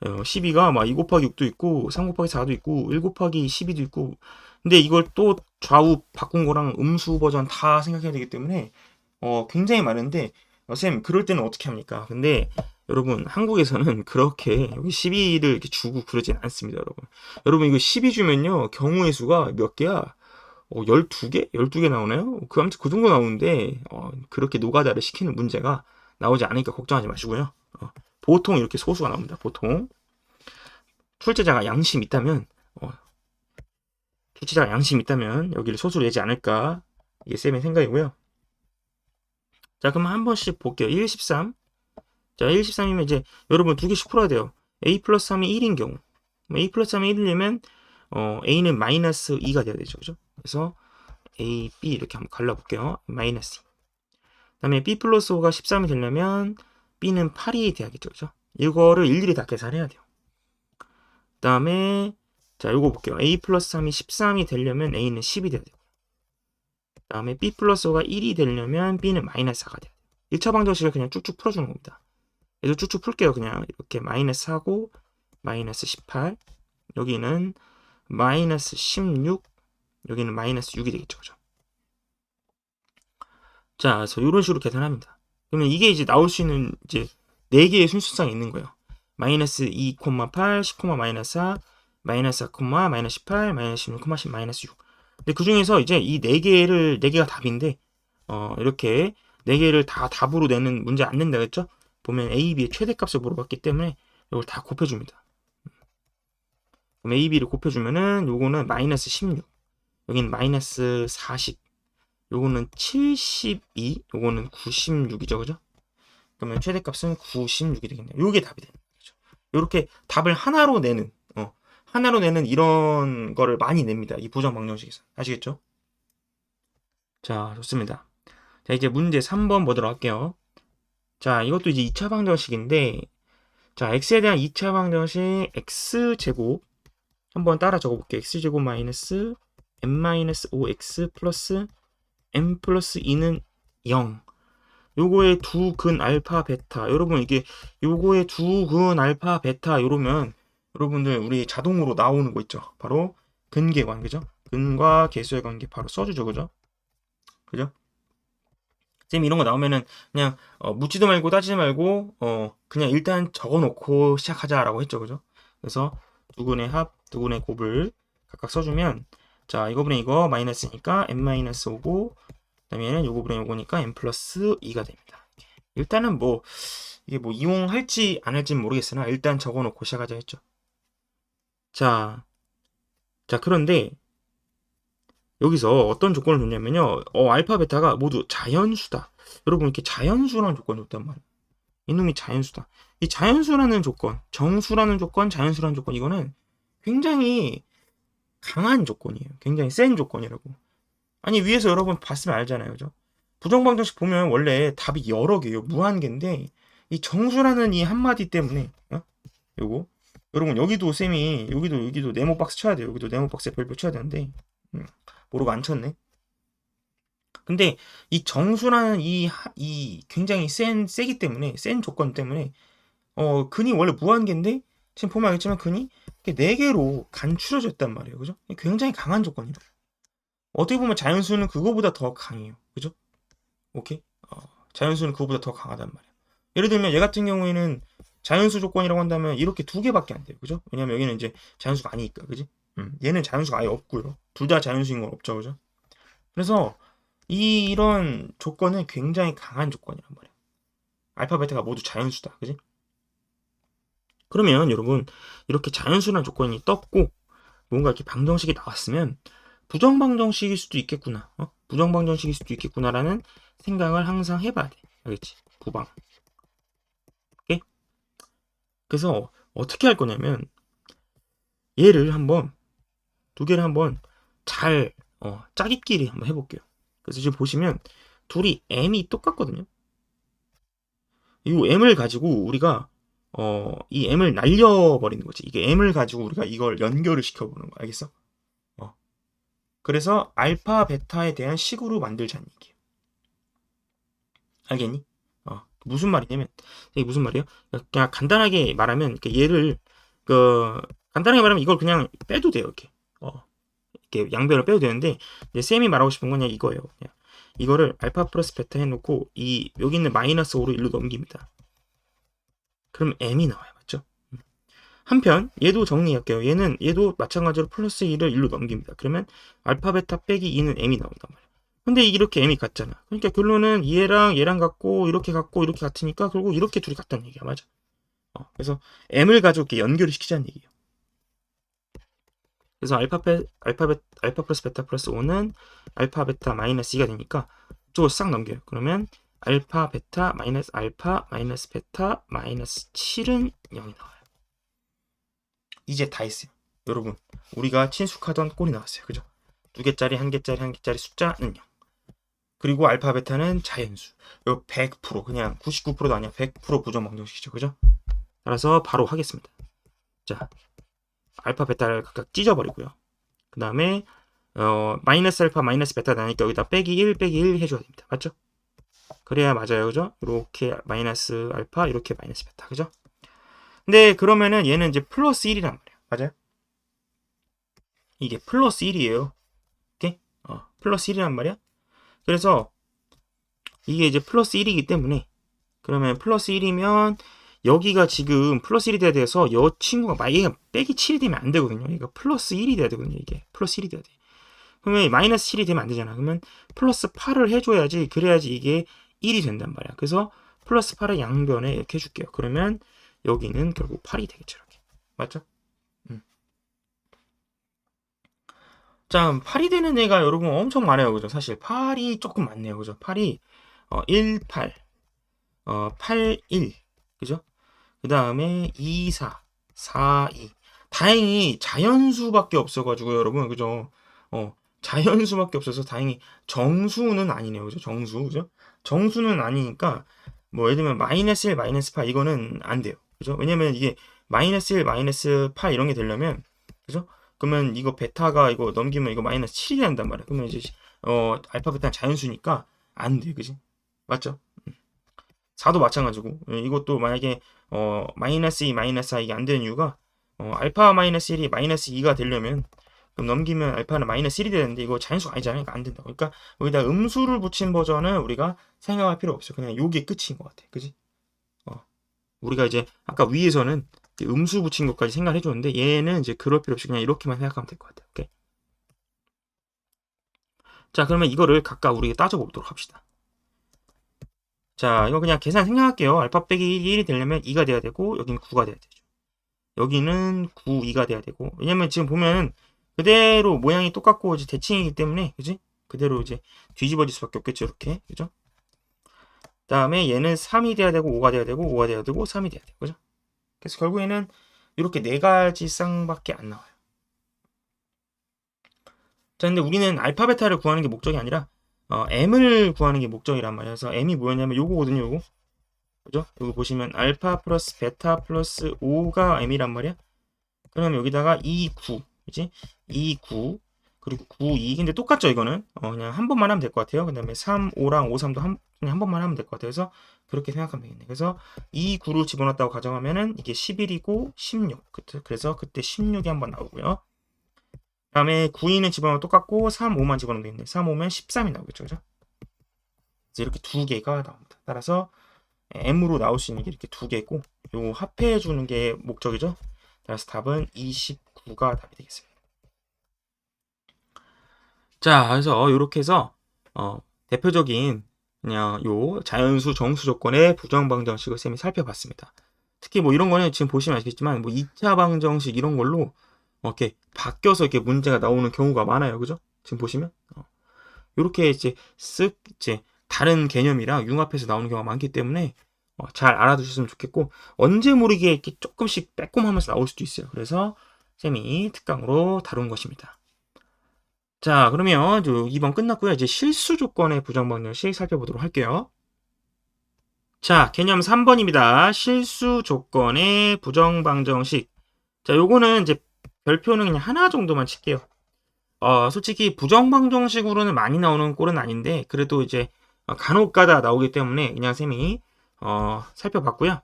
12가 막 2 곱하기 6도 있고 3 곱하기 4도 있고 1 곱하기 12도 있고, 근데 이걸 또 좌우 바꾼 거랑 음수 버전 다 생각해야 되기 때문에 굉장히 많은데 쌤 그럴 때는 어떻게 합니까? 근데 여러분 한국에서는 그렇게 여기 12를 이렇게 주고 그러진 않습니다. 여러분 이거 12 주면요 경우의 수가 몇 개야? 12개? 12개 나오나요? 아무튼 그 정도 나오는데 그렇게 노가다를 시키는 문제가 나오지 않으니까 걱정하지 마시고요. 보통 이렇게 소수가 나옵니다. 보통 출제자가 양심 있다면 투치자가 양심이 있다면 여기를 소수로 내지 않을까, 이게 쌤의 생각이고요. 자, 그럼 한 번씩 볼게요. 1, 13. 자, 1, 13이면 이제 여러분 두 개씩 풀어야 돼요. a 플러스 3이 1인 경우, a 플러스 3이 1이려면 a는 마이너스 2가 돼야 되죠. 그죠? 그래서 a, b 이렇게 한번 갈라볼게요. 마이너스 2. 그 다음에 b 플러스 5가 13이 되려면 b는 8이 돼야겠죠. 그죠? 이거를 일일이 다 계산해야 돼요. 그 다음에 자, 요거 볼게요. a 플러스 3이 13이 되려면 a는 10이 돼야 돼요. 그 다음에 b 플러스 5가 1이 되려면 b는 마이너스 4가 돼요. 1차 방정식을 그냥 쭉쭉 풀어주는 겁니다. 얘도 쭉쭉 풀게요. 그냥 이렇게 마이너스 하고 마이너스 18, 여기는 마이너스 16, 여기는 마이너스 6이 되겠죠. 그죠? 자, 그래서 이런 식으로 계산합니다. 그러면 이게 이제 나올 수 있는 이제 4개의 순수성이 있는 거예요. 마이너스 2, 8, 10, 마이너스 4, 마이너스 4, 마이너스 18, 마이너스 16, 10, 마이너스 6. 근데 그 중에서 이제 이 4개가 답인데, 이렇게 4개를 다 답으로 내는 문제 안 낸다 그랬죠? 보면 A, B의 최대값을 물어봤기 때문에 이걸 다 곱해줍니다. 그럼 A, B를 곱해주면은 요거는 마이너스 16, 여기는 마이너스 40, 요거는 72, 요거는 96이죠, 그죠? 그러면 최대값은 96이 되겠네요. 요게 답이 되는 거죠. 요렇게 답을 하나로 내는 이런 거를 많이 냅니다. 이 부정 방정식에서. 아시겠죠? 자, 좋습니다. 자, 이제 문제 3번 보도록 할게요. 자, 이것도 이제 2차 방정식인데, 자, x에 대한 2차 방정식 x제곱 한번 따라 적어볼게요. x제곱 마이너스 m-5x 플러스 m 플러스 2는 0. 요거의 두 근 알파 베타. 여러분 이게 요거의 두 근 알파 베타 이러면 여러분들 우리 자동으로 나오는 거 있죠. 바로 근계 관계죠. 근과 계수의 관계 바로 써주죠. 그죠? 그죠? 쌤 이런 거 나오면은 그냥 묻지도 말고 따지지 말고 그냥 일단 적어놓고 시작하자라고 했죠. 그죠? 그래서 두 근의 합, 두 근의 곱을 각각 써주면 자 이거분의 이거 마이너스니까 m-5고 그다음에 얘는 요거분의 요거니까 m 플러스 2가 됩니다. 일단은 뭐 이게 뭐 이용할지 안 할지는 모르겠으나 일단 적어놓고 시작하자 했죠. 자 그런데 여기서 어떤 조건을 줬냐면요. 알파 베타가 모두 자연수다. 여러분 이렇게 자연수라는 조건을 줬단 말이에요. 이놈이 자연수다. 이 자연수라는 조건, 정수라는 조건, 자연수라는 조건 이거는 굉장히 강한 조건이에요. 굉장히 센 조건이라고. 아니 위에서 여러분 봤으면 알잖아요. 그죠? 부정방정식 보면 원래 답이 여러 개예요. 무한개인데 이 정수라는 이 한마디 때문에 요거 여러분 여기도 쌤이 여기도 네모 박스 쳐야 돼요. 여기도 네모 박스에 별표 쳐야 되는데 모르고 안 쳤네. 근데 이 정수라는 이 굉장히 세기 때문에 센 조건 때문에 근이 원래 무한개인데 지금 보면 알겠지만 근이 4개로 간추려졌단 말이에요. 그죠? 굉장히 강한 조건이라. 어떻게 보면 자연수는 그거보다 더 강해요. 그죠? 오케이? 자연수는 그거보다 더 강하단 말이에요. 예를 들면 얘 같은 경우에는 자연수 조건이라고 한다면 이렇게 2개밖에 안 돼요. 그죠? 왜냐면 여기는 이제 자연수가 아니니까. 그지? 얘는 자연수가 아예 없고요. 둘 다 자연수인 건 없죠. 그죠? 그래서 이런 조건은 굉장히 강한 조건이란 말이에요. 알파 베타가 모두 자연수다. 그지? 그러면 여러분 이렇게 자연수라는 조건이 떴고 뭔가 이렇게 방정식이 나왔으면 부정방정식일 수도 있겠구나. 부정방정식일 수도 있겠구나라는 생각을 항상 해봐야 돼. 알겠지? 부방. 오케이? 그래서 어떻게 할 거냐면 얘를 한번 두 개를 한번 잘 짜깁기를 한번 해볼게요. 그래서 지금 보시면 둘이 m이 똑같거든요. 이 m을 가지고 우리가 이 m을 날려버리는 거지. 이게 m을 가지고 우리가 이걸 연결을 시켜보는 거 알겠어? 그래서 알파 베타에 대한 식으로 만들자는 얘기예요. 알겠니? 무슨 말이냐면 이게 무슨 말이에요? 그냥 간단하게 말하면 얘를 간단하게 말하면 이걸 그냥 빼도 돼요. 이렇게 양변을 빼도 되는데 이제 쌤이 말하고 싶은 건 그냥 이거예요. 그냥 이거를 알파 플러스 베타 해놓고 여기 있는 마이너스 5로 1로 넘깁니다. 그럼 m이 나와요. 맞죠? 한편 얘도 정리할게요. 얘도 마찬가지로 플러스 2를 1로 넘깁니다. 그러면 알파 베타 빼기 2는 m이 나온단 말이에요. 근데 이렇게 m이 같잖아. 그러니까 결론은 얘랑 같고 이렇게 같으니까 결국 이렇게 둘이 같다는 얘기야. 맞아? 그래서 m을 가지고 이렇게 연결을 시키자는 얘기예요. 그래서 알파 플러스 베타 플러스 5는 알파 베타 마이너스 2가 되니까 이쪽으로 싹 넘겨요. 그러면 알파 베타 마이너스 알파 마이너스 베타 마이너스 7은 0이 나와요. 이제 다 했어요. 여러분, 우리가 친숙하던 꼴이 나왔어요. 그죠? 2개짜리, 1개짜리, 1개짜리 숫자는 0. 그리고 알파 베타는 자연수. 요 100% 그냥 99%도 아니야. 100% 부정방정식이죠. 그죠? 따라서 바로 하겠습니다. 자, 알파 베타를 각각 찢어버리고요. 그 다음에 마이너스 알파 마이너스 베타 나니까 여기다 빼기 1 빼기 1 해줘야 됩니다. 맞죠? 그래야 맞아요. 그죠? 이렇게 마이너스 알파 이렇게 마이너스 베타. 그죠? 근데 그러면은 얘는 이제 플러스 1이란 말이야. 맞아요? 이게 플러스 1이에요. 오케이? 플러스 1이란 말이야. 그래서 이게 이제 플러스 1이기 때문에 그러면 플러스 1이면 여기가 지금 플러스 1이 돼야 돼서 이 친구가 얘가 빼기 7이 되면 안 되거든요. 얘가 플러스 1이 돼야 되거든요. 이게 플러스 1이 돼야 돼. 그러면 마이너스 7이 되면 안 되잖아. 그러면 플러스 8을 해줘야지. 그래야지 이게 1이 된단 말이야. 그래서 플러스 8을 양변에 이렇게 해줄게요. 그러면 여기는 결국 8이 되겠죠. 이렇게. 맞죠? 자, 8이 되는 애가 여러분 엄청 많아요. 그죠? 사실 8이 조금 많네요. 그죠? 8이 1, 8, 8, 1. 그죠? 그 다음에 2, 4, 4, 2. 다행히 자연수밖에 없어가지고 여러분, 그죠? 자연수밖에 없어서 다행히 정수는 아니네요. 그죠? 정수, 그죠? 정수는 아니니까 뭐 예를 들면 마이너스 1, 마이너스 8 이거는 안 돼요. 그죠? 왜냐면 이게 마이너스 1, 마이너스 8 이런 게 되려면 그죠? 그러면 이거 베타가 이거 넘기면 이거 마이너스 7이 된단 말이야. 그러면 이제 알파 베타는 자연수니까 안 돼. 그지? 맞죠? 4도 마찬가지고 이것도 만약에 마이너스 2, 마이너스 4 이게 안 되는 이유가 알파 마이너스 1이 마이너스 2가 되려면 그럼 넘기면 알파는 마이너스 1이 되는데 이거 자연수가 아니잖아요. 그러니까 안 된다고. 그러니까 여기다 음수를 붙인 버전은 우리가 생각할 필요 없어요. 그냥 요게 끝인 것 같아. 그지? 우리가 이제 아까 위에서는 음수 붙인 것까지 생각을 해줬는데 얘는 이제 그럴 필요 없이 그냥 이렇게만 생각하면 될 것 같아요. 오케이? 자, 그러면 이거를 각각 우리가 따져보도록 합시다. 자, 이거 그냥 계산 생략할게요. 알파 빼기 1이 되려면 2가 돼야 되고 여기는 9가 돼야 되죠. 여기는 9, 2가 돼야 되고 왜냐면 지금 보면 그대로 모양이 똑같고 이제 대칭이기 때문에 그지? 그대로 이제 뒤집어질 수밖에 없겠죠. 이렇게. 그죠? 다음에 얘는 3이 돼야 되고 5가 돼야 되고 5가 돼야 되고 3이 돼야 되고 그죠? 그래서 결국에는 이렇게 네 가지 쌍밖에 안 나와요. 자, 근데 우리는 알파 베타를 구하는 게 목적이 아니라 m을 구하는 게 목적이란 말이에요. 그래서 m이 뭐였냐면 요거거든요. 요거. 그죠? 여기 보시면 알파 플러스 베타 플러스 5가 m이란 말이야. 그러면 여기다가 2, 9. 그지? 2, 9. 그리고 9, 2. 근데 똑같죠, 이거는? 그냥 한 번만 하면 될 것 같아요. 그 다음에 3, 5랑 5, 3도 그냥 한 번만 하면 될 것 같아요. 그래서 그렇게 생각하면 되겠네. 그래서 2, 9를 집어넣었다고 가정하면은 이게 11이고 16. 그래서 그때 16이 한 번 나오고요. 그 다음에 9, 2는 집어넣으면 똑같고 3, 5만 집어넣으면 되겠네. 3, 5면 13이 나오겠죠. 그죠? 그래서 이렇게 두 개가 나옵니다. 따라서 m으로 나올 수 있는 게 이렇게 두 개고 요 합해해 주는 게 목적이죠. 따라서 답은 29가 답이 되겠습니다. 자, 그래서 이렇게 해서 대표적인 그냥 요 자연수 정수 조건의 부정 방정식을 쌤이 살펴봤습니다. 특히 뭐 이런 거는 지금 보시면 아시겠지만 뭐 2차 방정식 이런 걸로 이렇게 바뀌어서 이렇게 문제가 나오는 경우가 많아요. 그죠? 지금 보시면 이렇게 이제 쓱 이제 다른 개념이랑 융합해서 나오는 경우가 많기 때문에 잘 알아두셨으면 좋겠고 언제 모르게 이렇게 조금씩 빼꼼하면서 나올 수도 있어요. 그래서 쌤이 특강으로 다룬 것입니다. 자, 그러면 2번 끝났고요. 이제 실수 조건의 부정 방정식 살펴보도록 할게요. 자, 개념 3번입니다. 실수 조건의 부정 방정식. 자, 요거는 이제 별표는 그냥 하나 정도만 칠게요. 솔직히 부정 방정식으로는 많이 나오는 꼴은 아닌데 그래도 이제 간혹가다 나오기 때문에 그냥 쌤이 살펴봤고요.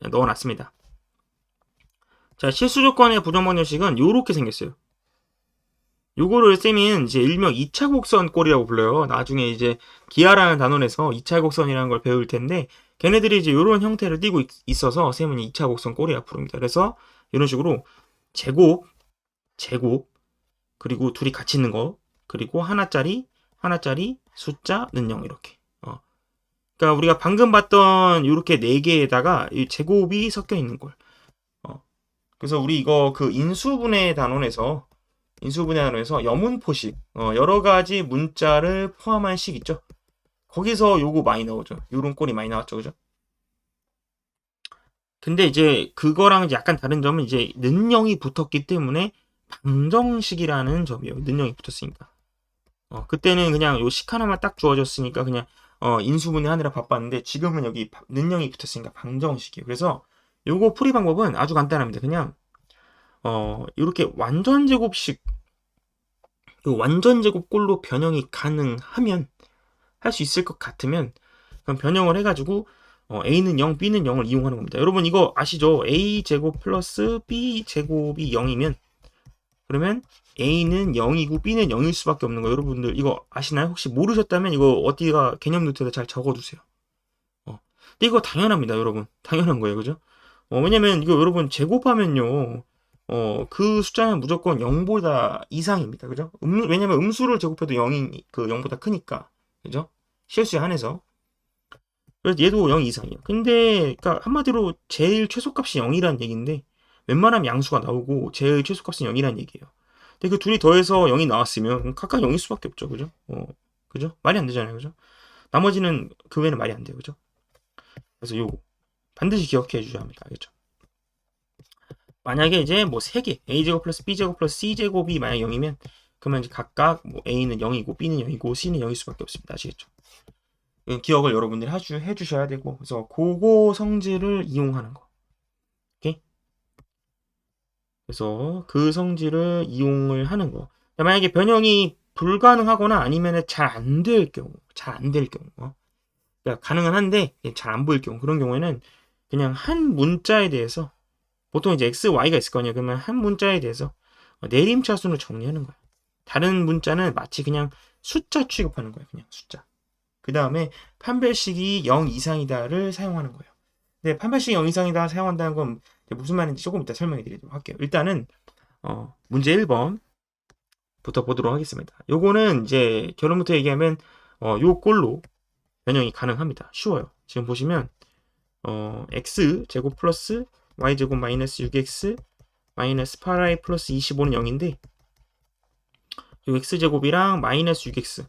넣어놨습니다. 자, 실수 조건의 부정 방정식은 요렇게 생겼어요. 요거를 쌤이 이제 일명 2차 곡선 꼴이라고 불러요. 나중에 이제 기하라는 단원에서 2차 곡선이라는 걸 배울 텐데 걔네들이 이제 요런 형태를 띠고 있어서 쌤은 2차 곡선 꼴이라고 부릅니다. 그래서 이런 식으로 제곱 그리고 둘이 같이 있는 거 그리고 하나짜리 숫자는 0 이렇게. 그러니까 우리가 방금 봤던 이렇게 4개에다가 이 제곱이 섞여 있는 걸. 그래서 우리 이거 그 인수분해 단원에서 인수분해하면서 여문포식, 여러 가지 문자를 포함한 식 있죠. 거기서 요거 많이 나오죠. 요런 꼴이 많이 나왔죠, 그죠? 근데 이제 그거랑 이제 약간 다른 점은 이제 는영이 붙었기 때문에 방정식이라는 점이에요. 는영이 붙었으니까. 그때는 그냥 요 식 하나만 딱 주어졌으니까 그냥 인수분해 하느라 바빴는데 지금은 여기 는영이 붙었으니까 방정식이에요. 그래서 요거 풀이 방법은 아주 간단합니다. 그냥 이렇게 완전 제곱식, 요 완전 제곱꼴로 변형이 가능하면 할 수 있을 것 같으면 그럼 변형을 해가지고 a는 0, b는 0을 이용하는 겁니다. 여러분 이거 아시죠? a 제곱 플러스 b 제곱이 0이면 그러면 a는 0이고 b는 0일 수밖에 없는 거 여러분들 이거 아시나요? 혹시 모르셨다면 이거 어디가 개념 노트에다 잘 적어두세요. 근데 이거 당연합니다, 여러분. 당연한 거예요, 그죠? 왜냐면 이거 여러분 제곱하면요, 그 숫자는 무조건 0보다 이상입니다, 그죠? 왜냐면 음수를 제곱해도 0이 그 0보다 크니까, 그죠? 실수에 한해서. 그래서 얘도 0 이상이에요. 근데 그러니까 한마디로 제일 최소값이 0이라는 얘기인데 웬만하면 양수가 나오고 제일 최소값은 0이라는 얘기예요. 근데 그 둘이 더해서 0이 나왔으면 각각 0일 수밖에 없죠. 그죠? 그죠? 말이 안 되잖아요. 그죠? 나머지는 그 외에는 말이 안 돼요. 그죠? 그래서 요거 반드시 기억해 주셔야 합니다. 알겠죠? 만약에 이제 뭐 3개 a제곱 플러스 b제곱 플러스 c제곱이 만약 0이면 그러면 이제 각각 뭐 a는 0이고 b는 0이고 c는 0일 수밖에 없습니다. 아시겠죠? 기억을 여러분들이 해주셔야 되고 그래서 그거 성질을 이용하는 거. 오케이? 그래서 그 성질을 이용을 하는 거. 만약에 변형이 불가능하거나 아니면 잘 안 될 경우, 그러니까 가능은 한데 잘 안 보일 경우 그런 경우에는 그냥 한 문자에 대해서 보통 이제 x, y가 있을 거냐 그러면 한 문자에 대해서 내림차순을 정리하는 거예요. 다른 문자는 마치 그냥 숫자 취급하는 거예요. 그냥 숫자. 그 다음에 판별식이 0 이상이다를 사용하는 거예요. 근데 판별식이 0 이상이다 사용한다는 건 무슨 말인지 조금 이따 설명해 드리도록 할게요. 일단은 문제 1번부터 보도록 하겠습니다. 요거는 이제 결론부터 얘기하면 요 꼴로 변형이 가능합니다. 쉬워요. 지금 보시면 x 제곱 플러스 y 제곱 마이너스 6x 마이너스 8y 플러스 25는 0인데 요 x 제곱이랑 마이너스 6x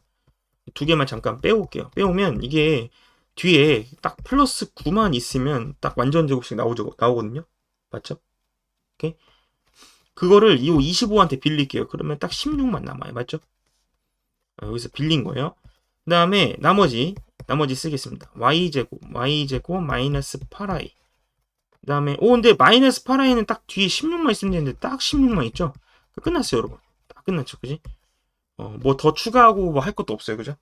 두 개만 잠깐 빼올게요. 빼오면 이게 뒤에 딱 플러스 9만 있으면 딱 완전 제곱식 나오거든요. 맞죠? 오케이? 그거를 이 25한테 빌릴게요. 그러면 딱 16만 남아요. 맞죠? 여기서 빌린 거예요. 그 다음에 나머지 쓰겠습니다. y제곱 마이너스 8i 그 다음에 근데 마이너스 8i는 딱 뒤에 16만 있으면 되는데 딱 16만 있죠? 끝났어요, 여러분. 딱 끝났죠, 그지? 뭐 더 추가하고 뭐 할 것도 없어요, 그죠?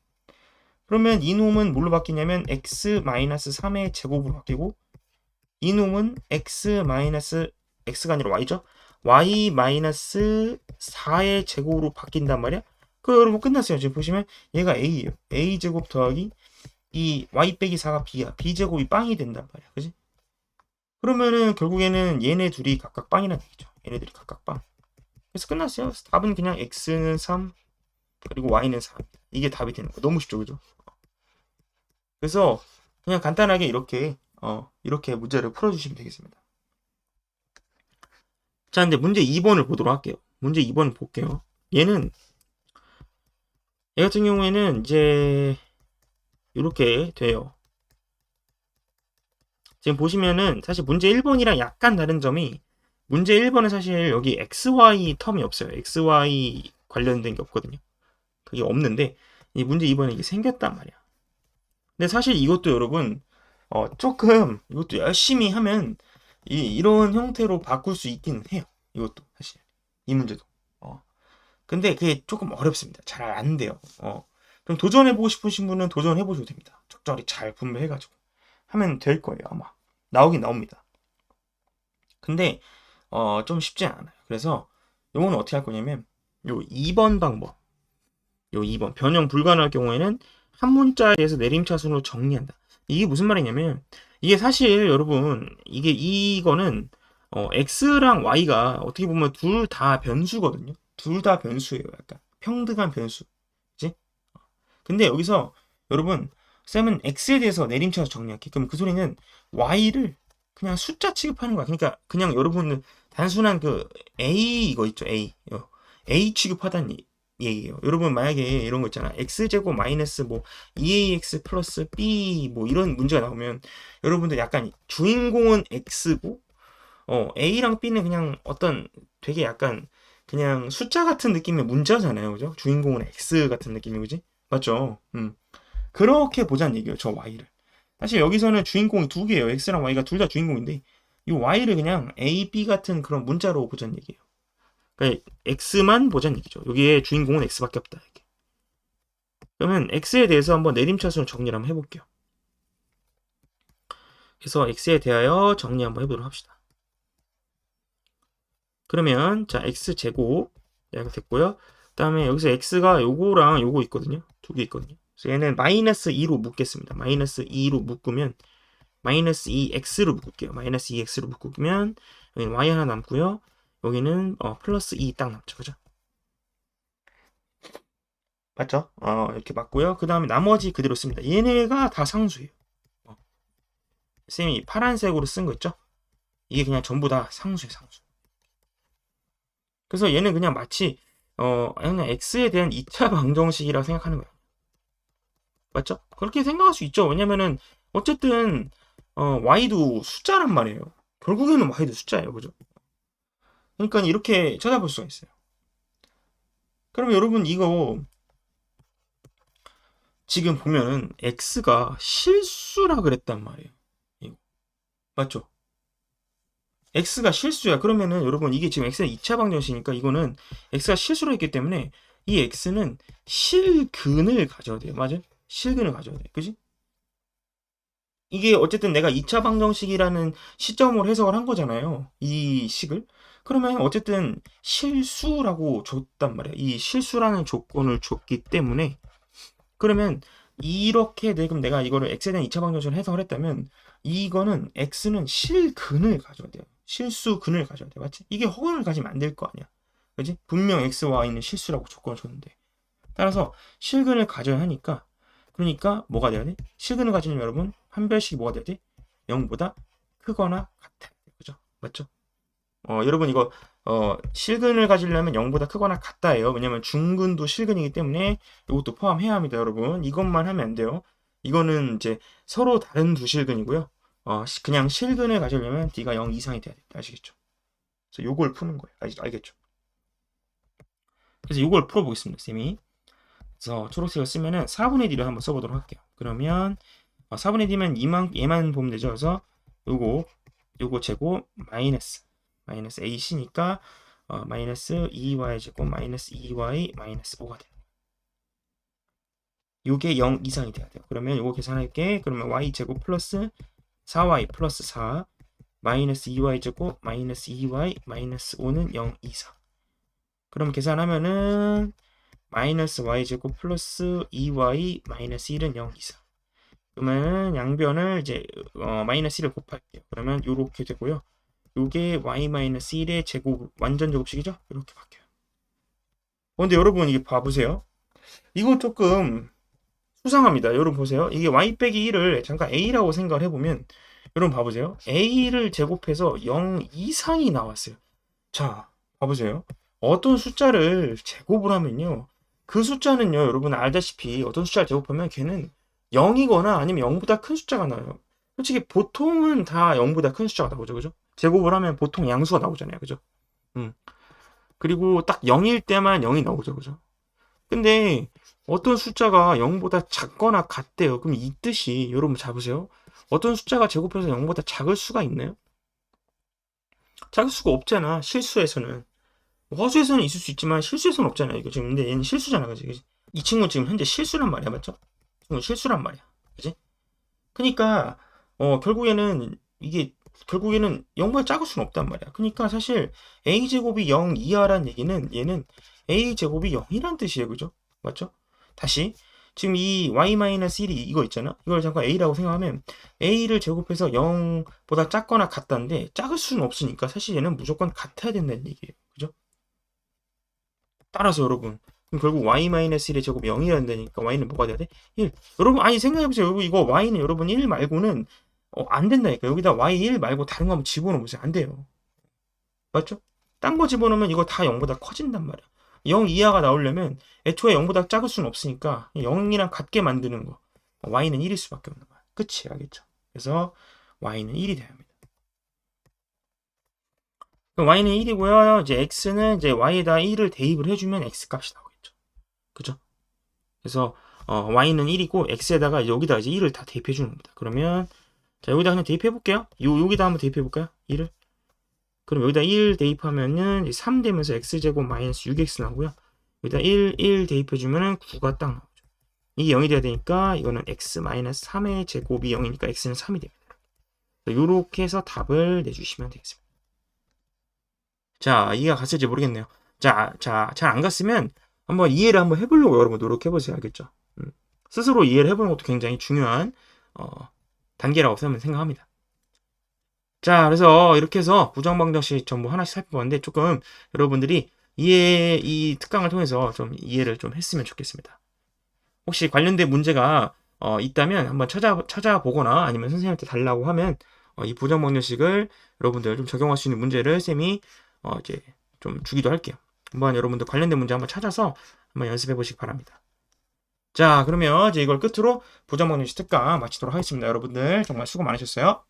그러면 이놈은 뭘로 바뀌냐면 x-3의 제곱으로 바뀌고 이놈은 x가 아니라 y죠? y-4의 제곱으로 바뀐단 말이야. 그 여러분 끝났어요. 지금 보시면 얘가 a예요. a제곱 더하기 이 y 빼기 4가 b야. b제곱이 빵이 된단 말이야. 그지? 그러면은 결국에는 얘네 둘이 각각 빵이란 얘기죠. 얘네들이 각각 빵. 그래서 끝났어요. 답은 그냥 x는 3 그리고 y는 4. 이게 답이 되는 거. 너무 쉽죠, 그죠? 그래서 그냥 간단하게 이렇게 문제를 풀어주시면 되겠습니다. 자, 근데 문제 2번을 보도록 할게요. 문제 2번을 볼게요. 얘 같은 경우에는 이제 이렇게 돼요. 지금 보시면은 사실 문제 1번이랑 약간 다른 점이 문제 1번은 사실 여기 XY 텀이 없어요. XY 관련된 게 없거든요. 그게 없는데 이 문제 2번에 이게 생겼단 말이야. 근데 사실 이것도 여러분 조금 이것도 열심히 하면 이런 형태로 바꿀 수 있기는 해요. 이것도 사실 이 문제도. 근데 그게 조금 어렵습니다. 잘 안 돼요. 좀 도전해보고 싶으신 분은 도전해보셔도 됩니다. 적절히 잘 분배해가지고 하면 될 거예요. 아마 나오긴 나옵니다. 근데 좀 쉽지 않아요. 그래서 요거는 어떻게 할 거냐면 요 2번 방법, 요 2번 변형 불가능할 경우에는 한 문자에 대해서 내림차순으로 정리한다. 이게 무슨 말이냐면 이게 사실 여러분 이거는 x랑 y가 어떻게 보면 둘 다 변수거든요. 둘 다 변수예요. 약간 평등한 변수. 그치? 근데 여기서 여러분 쌤은 x에 대해서 내림차순 정리할게. 그럼 그 소리는 y를 그냥 숫자 취급하는 거야. 그러니까 그냥 여러분은 단순한 그 a 이거 있죠. a 취급하다는 얘기예요. 여러분 만약에 이런 거 있잖아. x제곱 마이너스 뭐 2ax 플러스 b 뭐 이런 문제가 나오면 여러분들 약간 주인공은 x고 a랑 b는 그냥 어떤 되게 약간 그냥 숫자 같은 느낌의 문자잖아요. 그죠? 주인공은 x 같은 느낌이 그지? 맞죠? 그렇게 보자는 얘기예요. 저 y를. 사실 여기서는 주인공이 두 개예요. x랑 y가 둘 다 주인공인데 이 y를 그냥 a, b 같은 그런 문자로 보자는 얘기예요. 그러니까 x만 보자는 얘기죠. 여기에 주인공은 x밖에 없다. 이렇게. 그러면 x에 대해서 한번 내림차순으로 정리를 한번 해볼게요. 그래서 x에 대하여 정리 한번 해보도록 합시다. 그러면 자 x제곱 이렇게 됐고요. 그 다음에 여기서 x가 요거랑 요거 있거든요. 두 개 있거든요. 그래서 얘는 마이너스 2로 묶겠습니다. 마이너스 2로 묶으면 마이너스 2x로 묶을게요. 마이너스 2x로 묶으면 여기는 y 하나 남고요. 여기는 플러스 2 딱 남죠. 그죠? 맞죠? 이렇게 맞고요. 그 다음에 나머지 그대로 씁니다. 얘네가 다 상수예요. 쌤이 파란색으로 쓴 거 있죠? 이게 그냥 전부 다 상수예요. 상수. 그래서 얘는 그냥 마치 그냥 x에 대한 2차 방정식이라고 생각하는 거예요. 맞죠? 그렇게 생각할 수 있죠. 왜냐면은 어쨌든 y도 숫자란 말이에요. 결국에는 y도 숫자예요. 그죠? 그러니까 이렇게 찾아볼 수가 있어요. 그럼 여러분 이거 지금 보면은 x가 실수라 그랬단 말이에요. 이거. 맞죠? x가 실수야. 그러면은 여러분 이게 지금 x는 2차 방정식이니까 이거는 x가 실수로 했기 때문에 이 x는 실근을 가져야 돼요. 맞아요? 실근을 가져야 돼. 그지? 이게 어쨌든 내가 2차 방정식이라는 시점으로 해석을 한 거잖아요. 이 식을. 그러면 어쨌든 실수라고 줬단 말이야. 이 실수라는 조건을 줬기 때문에 그러면 이렇게 그럼 내가 이거를 x에 대한 2차 방정식을 해석을 했다면 이거는 x는 실근을 가져야 돼요. 실수근을 가져야 돼. 맞지? 이게 허근을 가지면 안 될 거 아니야. 그지? 분명 x와 y는 실수라고 조건을 줬는데. 따라서 실근을 가져야 하니까 그러니까 뭐가 돼야 돼? 실근을 가지려면 여러분 한 별씩 뭐가 돼야 돼? 0보다 크거나 같아야 돼. 그죠? 맞죠? 여러분 이거 실근을 가지려면 0보다 크거나 같다예요. 왜냐면 중근도 실근이기 때문에 이것도 포함해야 합니다, 여러분. 이것만 하면 안 돼요. 이거는 이제 서로 다른 두 실근이고요. 그냥 실근을 가지려면 D가 0 이상이 돼야 돼요. 아시겠죠? 그래서 요걸 푸는 거예요. 알겠죠? 그래서 요걸 풀어보겠습니다, 쌤이. 그래서 초록색을 쓰면은 4분의 D를 한번 써보도록 할게요. 그러면 4분의 D면 얘만 보면 되죠. 그래서 요거 제곱 마이너스 AC니까 마이너스 2y 제곱 마이너스 2y 마이너스 5가 돼요. 요게 0 이상이 돼야 돼요. 그러면 요거 계산할게. 그러면 y 제곱 플러스 4y 플러스 4 마이너스 2y 제곱 마이너스 2y 마이너스 5는 0 이상. 그럼 계산하면은 마이너스 y 제곱 플러스 2y 마이너스 1은 0 이상. 그러면 양변을 이제 마이너스 1을 곱할게요. 그러면 요렇게 되고요. 요게 y-1의 제곱 완전 제곱식이죠? 이렇게 바뀌어요. 근데 여러분 이게 봐보세요. 이거 조금 수상합니다. 여러분 보세요. 이게 y 빼기 1을 잠깐 a라고 생각을 해보면 여러분 봐보세요. a를 제곱해서 0 이상이 나왔어요. 자, 봐보세요. 어떤 숫자를 제곱을 하면요. 그 숫자는요. 여러분 알다시피 어떤 숫자를 제곱하면 걔는 0이거나 아니면 0보다 큰 숫자가 나와요. 솔직히 보통은 다 0보다 큰 숫자가 나오죠. 그죠? 제곱을 하면 보통 양수가 나오잖아요. 그죠? 그리고 딱 0일 때만 0이 나오죠. 그죠? 근데 어떤 숫자가 0보다 작거나 같대요. 그럼 이 뜻이 여러분 잡으세요. 어떤 숫자가 제곱해서 0보다 작을 수가 있나요? 작을 수가 없잖아. 실수에서는. 허수에서는 있을 수 있지만 실수에서는 없잖아요. 이거 지금 근데 얘는 실수잖아. 그지? 이 친구는 지금 현재 실수란 말이야. 맞죠? 지금 실수란 말이야. 그지? 그러니까 결국에는 이게 결국에는 0보다 작을 수는 없단 말이야. 그러니까 사실 a제곱이 0 이하란 얘기는 얘는 a제곱이 0이란 뜻이에요. 그죠? 맞죠? 다시 지금 이 y-1이 이거 있잖아. 이걸 잠깐 a라고 생각하면 a를 제곱해서 0보다 작거나 같다는데 작을 수는 없으니까 사실 얘는 무조건 같아야 된다는 얘기예요. 그죠? 따라서 여러분 그럼 결국 y-1의 제곱이 0이어야 되니까 y는 뭐가 돼야 돼? 1. 여러분 아니 생각해보세요. 여러분 이거 y는 여러분 1 말고는 안 된다니까. 여기다 y1 말고 다른 거 한번 집어넣으세요. 안 돼요. 맞죠? 딴 거 집어넣으면 이거 다 0보다 커진단 말이야. 0 이하가 나오려면 애초에 0보다 작을 수는 없으니까 0이랑 같게 만드는 거. y는 1일 수밖에 없는 거야. 끝이 알겠죠? 그래서 y는 1이 돼야 합니다. 그럼 y는 1이고요. 이제 x는 이제 y에다 1을 대입을 해주면 x 값이 나오겠죠. 그죠? 그래서 y는 1이고 x에다가 여기다 이제 1을 다 대입해 주는 겁니다. 그러면 자 여기다 그냥 대입해 볼게요. 여기다 한번 대입해 볼까요? 1을. 그럼 여기다 1 대입하면은 3 되면서 x제곱 마이너스 6x 나오고요. 여기다 1 대입해 주면은 9가 딱 나오죠. 이게 0이 돼야 되니까 이거는 x 마이너스 3의 제곱이 0이니까 x는 3이 됩니다. 이렇게 해서 답을 내주시면 되겠습니다. 자, 이해가 갔을지 모르겠네요. 자, 잘 안 갔으면 한번 이해를 한번 해보려고 여러분 노력해보세요. 알겠죠? 스스로 이해를 해보는 것도 굉장히 중요한 단계라고 생각합니다. 자, 그래서 이렇게 해서 부정방정식 전부 하나씩 살펴봤는데 조금 여러분들이 이 특강을 통해서 좀 이해를 좀 했으면 좋겠습니다. 혹시 관련된 문제가 있다면 한번 찾아보거나 아니면 선생님한테 달라고 하면 이 부정방정식을 여러분들 좀 적용할 수 있는 문제를 쌤이 이제 좀 주기도 할게요. 한번 여러분들 관련된 문제 한번 찾아서 한번 연습해 보시기 바랍니다. 자, 그러면 이제 이걸 끝으로 부정방정식 특강 마치도록 하겠습니다. 여러분들 정말 수고 많으셨어요.